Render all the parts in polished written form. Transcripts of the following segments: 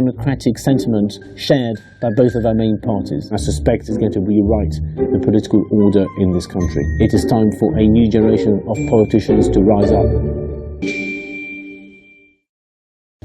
democratic sentiment shared by both of our main parties. I suspect is going to rewrite the political order in this country. It is time for a new generation of politicians to rise up.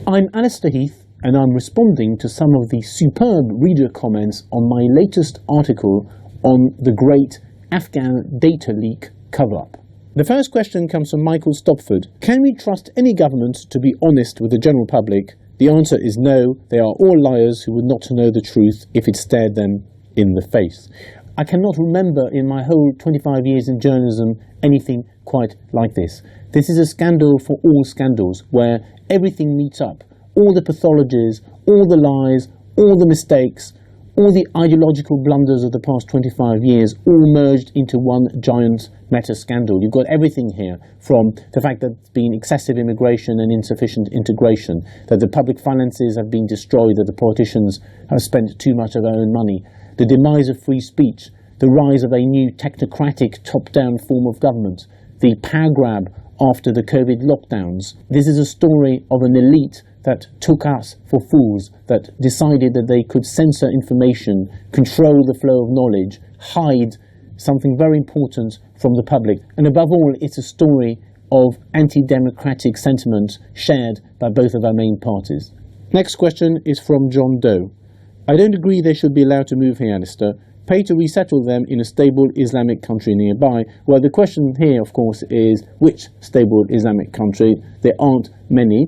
I'm Alasdair Heath, and I'm responding to some of the superb reader comments on my latest article on the great Afghan data leak cover-up. The first question comes from Michael Stopford. Can we trust any government to be honest with the general public? The answer is no. They are all liars who would not know the truth if it stared them in the face. I cannot remember in my whole 25 years in journalism anything quite like this. This is a scandal for all scandals, where everything meets up. All the pathologies, all the lies, all the mistakes, all the ideological blunders of the past 25 years all merged into one giant meta-scandal. You've got everything here, from the fact that there's been excessive immigration and insufficient integration, that the public finances have been destroyed, that the politicians have spent too much of their own money, the demise of free speech, the rise of a new technocratic top-down form of government, the power grab after the COVID lockdowns. This is a story of an elite that took us for fools, that decided that they could censor information, control the flow of knowledge, hide something very important from the public. And above all, it's a story of anti-democratic sentiment shared by both of our main parties. Next question is from John Doe. I don't agree they should be allowed to move here, Alasdair. Pay to resettle them in a stable Islamic country nearby. Well, the question here, of course, is which stable Islamic country? There aren't many.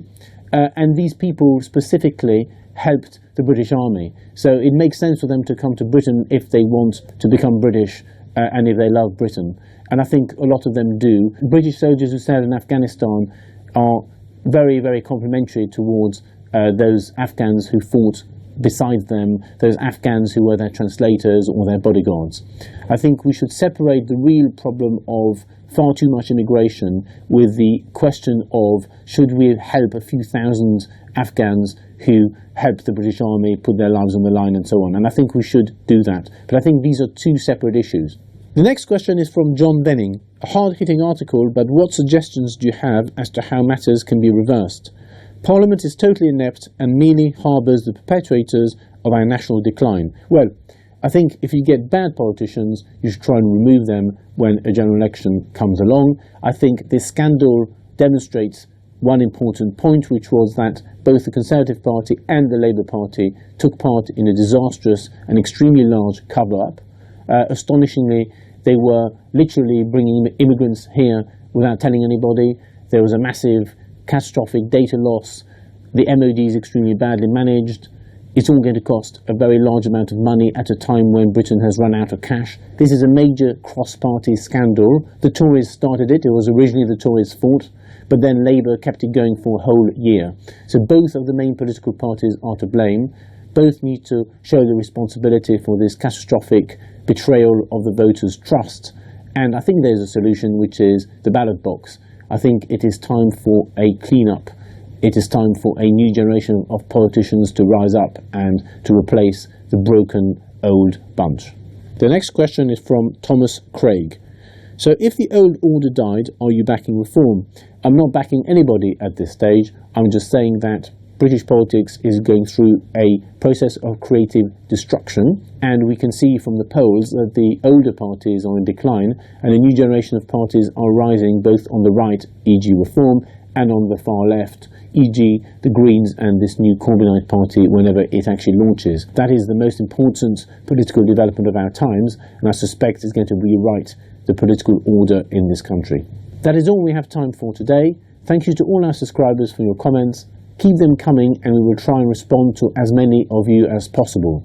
And these people specifically helped the British Army. So it makes sense for them to come to Britain if they want to become British and if they love Britain. And I think a lot of them do. British soldiers who served in Afghanistan are very, very complimentary towards those Afghans who fought beside them, those Afghans who were their translators or their bodyguards. I think we should separate the real problem of far too much immigration with the question of should we help a few thousand Afghans who helped the British Army put their lives on the line and so on. And I think we should do that. But I think these are two separate issues. The next question is from John Benning. A hard-hitting article, but what suggestions do you have as to how matters can be reversed? Parliament is totally inept and merely harbours the perpetrators of our national decline. Well, I think if you get bad politicians, you should try and remove them when a general election comes along. I think this scandal demonstrates one important point, which was that both the Conservative Party and the Labour Party took part in a disastrous and extremely large cover-up. Astonishingly, they were literally bringing immigrants here without telling anybody. There was a massive catastrophic data loss. The MOD is extremely badly managed. It's all going to cost a very large amount of money at a time when Britain has run out of cash. This is a major cross-party scandal. The Tories started it. It was originally the Tories' fault, but then Labour kept it going for a whole year. So both of the main political parties are to blame. Both need to show the responsibility for this catastrophic betrayal of the voters' trust. And I think there's a solution, which is the ballot box. I think it is time for a clean-up. It is time for a new generation of politicians to rise up and to replace the broken old bunch. The next question is from Thomas Craig. So if the old order died, are you backing reform? I'm not backing anybody at this stage. I'm just saying that British politics is going through a process of creative destruction, and we can see from the polls that the older parties are in decline and a new generation of parties are rising both on the right, e.g. Reform, and on the far left, e.g. the Greens and this new Corbynite party whenever it actually launches. That is the most important political development of our times, and I suspect is going to rewrite the political order in this country. That is all we have time for today. Thank you to all our subscribers for your comments. Keep them coming, and we will try and respond to as many of you as possible.